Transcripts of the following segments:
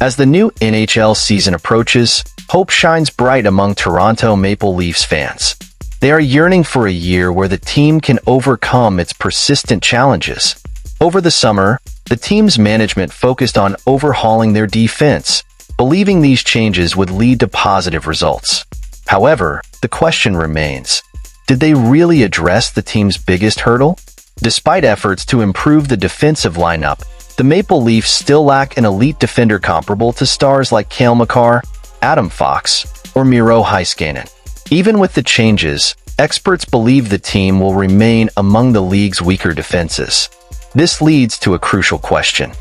As the new NHL season approaches, hope shines bright among Toronto Maple Leafs fans. They are yearning for a year where the team can overcome its persistent challenges. Over the summer, the team's management focused on overhauling their defense, believing these changes would lead to positive results. However, the question remains, did they really address the team's biggest hurdle? Despite efforts to improve the defensive lineup, the Maple Leafs still lack an elite defender comparable to stars like Cale Makar, Adam Fox, or Miro Heiskanen. Even with the changes, experts believe the team will remain among the league's weaker defenses. This leads to a crucial question.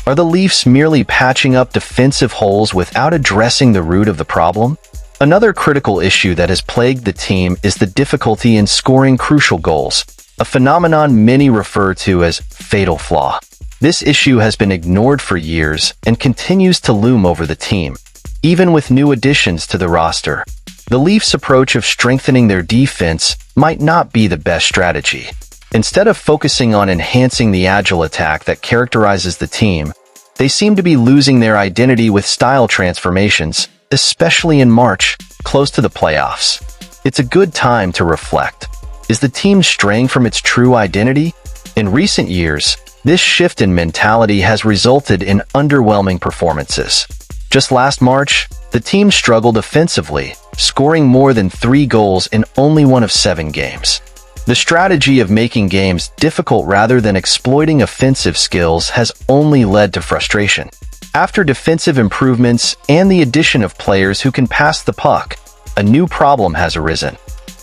Are the Leafs merely patching up defensive holes without addressing the root of the problem? Another critical issue that has plagued the team is the difficulty in scoring crucial goals, a phenomenon many refer to as fatal flaw. This issue has been ignored for years and continues to loom over the team, even with new additions to the roster. The Leafs' approach of strengthening their defense might not be the best strategy. Instead of focusing on enhancing the agile attack that characterizes the team, they seem to be losing their identity with style transformations, especially in March, close to the playoffs. It's a good time to reflect. Is the team straying from its true identity? In recent years, this shift in mentality has resulted in underwhelming performances. Just last March, the team struggled offensively, scoring more than 3 goals in only one of 7 games. The strategy of making games difficult rather than exploiting offensive skills has only led to frustration. After defensive improvements and the addition of players who can pass the puck, a new problem has arisen: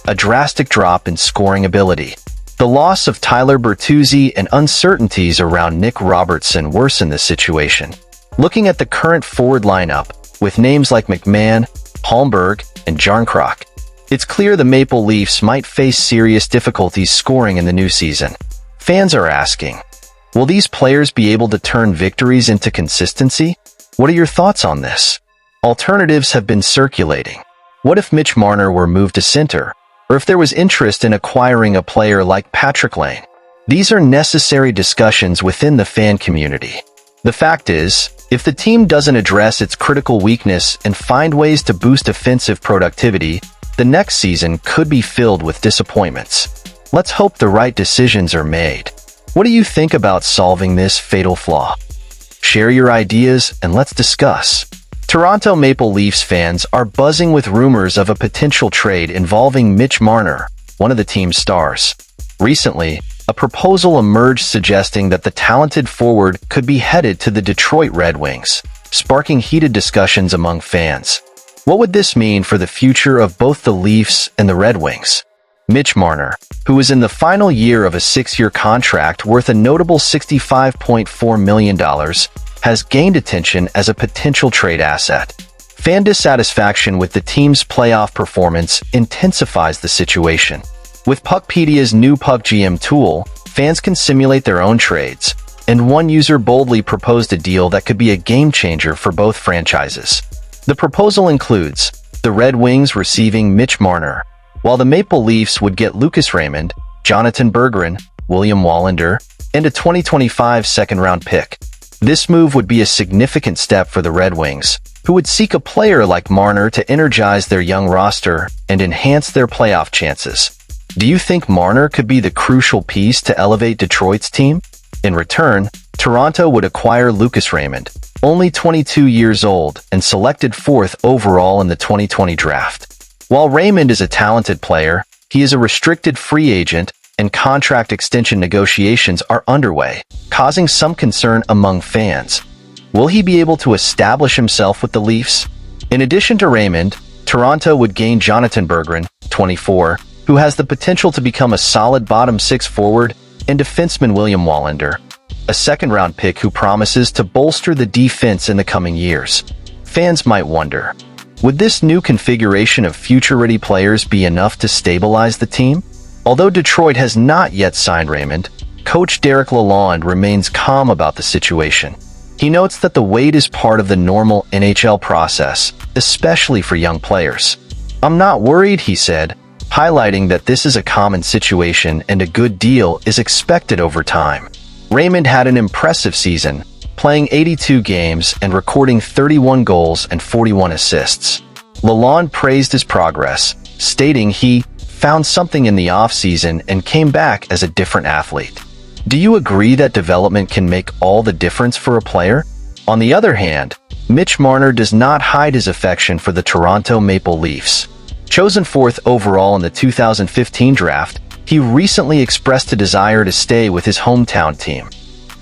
a drastic drop in scoring ability. The loss of Tyler Bertuzzi and uncertainties around Nick Robertson worsen the situation. Looking at the current forward lineup, with names like McMahon, Holmberg, and Jarnkrok, it's clear the Maple Leafs might face serious difficulties scoring in the new season. Fans are asking, will these players be able to turn victories into consistency? What are your thoughts on this? Alternatives have been circulating. What if Mitch Marner were moved to center? Or if there was interest in acquiring a player like Patrick Lane? These are necessary discussions within the fan community. The fact is, if the team doesn't address its critical weakness and find ways to boost offensive productivity, the next season could be filled with disappointments. Let's hope the right decisions are made. What do you think about solving this fatal flaw? Share your ideas and let's discuss. Toronto Maple Leafs fans are buzzing with rumors of a potential trade involving Mitch Marner, one of the team's stars. Recently, a proposal emerged suggesting that the talented forward could be headed to the Detroit Red Wings, sparking heated discussions among fans. What would this mean for the future of both the Leafs and the Red Wings? Mitch Marner, who is in the final year of a 6-year contract worth a notable $65.4 million, has gained attention as a potential trade asset. Fan dissatisfaction with the team's playoff performance intensifies the situation. With Puckpedia's new PuckGM tool, fans can simulate their own trades, and one user boldly proposed a deal that could be a game-changer for both franchises. The proposal includes the Red Wings receiving Mitch Marner, while the Maple Leafs would get Lucas Raymond, Jonathan Berggren, William Wallinder, and a 2025 second-round pick. This move would be a significant step for the Red Wings, who would seek a player like Marner to energize their young roster and enhance their playoff chances. Do you think Marner could be the crucial piece to elevate Detroit's team? In return, Toronto would acquire Lucas Raymond, only 22 years old and selected 4th overall in the 2020 draft. While Raymond is a talented player, he is a restricted free agent and contract extension negotiations are underway, causing some concern among fans. Will he be able to establish himself with the Leafs? In addition to Raymond, Toronto would gain Jonathan Berggren, 24, who has the potential to become a solid bottom 6 forward, and defenseman William Wallinder, a second-round pick who promises to bolster the defense in the coming years. Fans might wonder, would this new configuration of future-ready players be enough to stabilize the team? Although Detroit has not yet signed Raymond, coach Derek Lalonde remains calm about the situation. He notes that the wait is part of the normal NHL process, especially for young players. "I'm not worried," he said, highlighting that this is a common situation and a good deal is expected over time. Raymond had an impressive season, playing 82 games and recording 31 goals and 41 assists. Lalonde praised his progress, stating he found something in the offseason and came back as a different athlete. Do you agree that development can make all the difference for a player? On the other hand, Mitch Marner does not hide his affection for the Toronto Maple Leafs. Chosen 4th overall in the 2015 draft, he recently expressed a desire to stay with his hometown team.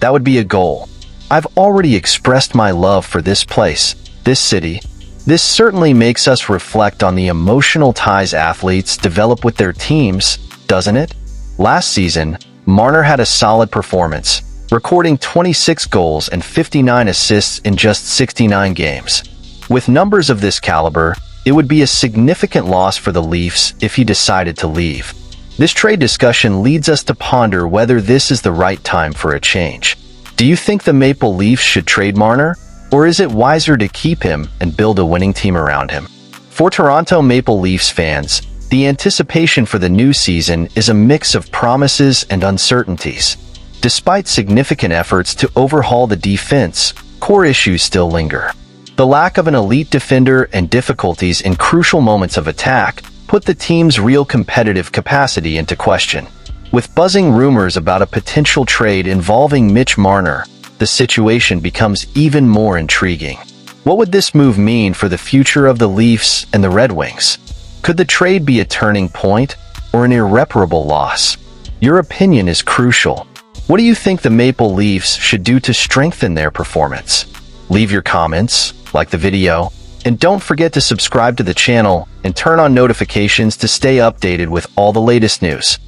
That would be a goal. I've already expressed my love for this place, this city. This certainly makes us reflect on the emotional ties athletes develop with their teams, doesn't it? Last season, Marner had a solid performance, recording 26 goals and 59 assists in just 69 games. With numbers of this caliber, it would be a significant loss for the Leafs if he decided to leave. This trade discussion leads us to ponder whether this is the right time for a change. Do you think the Maple Leafs should trade Marner? Or is it wiser to keep him and build a winning team around him? For Toronto Maple Leafs fans, the anticipation for the new season is a mix of promises and uncertainties. Despite significant efforts to overhaul the defense, core issues still linger. The lack of an elite defender and difficulties in crucial moments of attack put the team's real competitive capacity into question. With buzzing rumors about a potential trade involving Mitch Marner, the situation becomes even more intriguing. What would this move mean for the future of the Leafs and the Red Wings? Could the trade be a turning point or an irreparable loss? Your opinion is crucial. What do you think the Maple Leafs should do to strengthen their performance? Leave your comments, like the video, and don't forget to subscribe to the channel and turn on notifications to stay updated with all the latest news.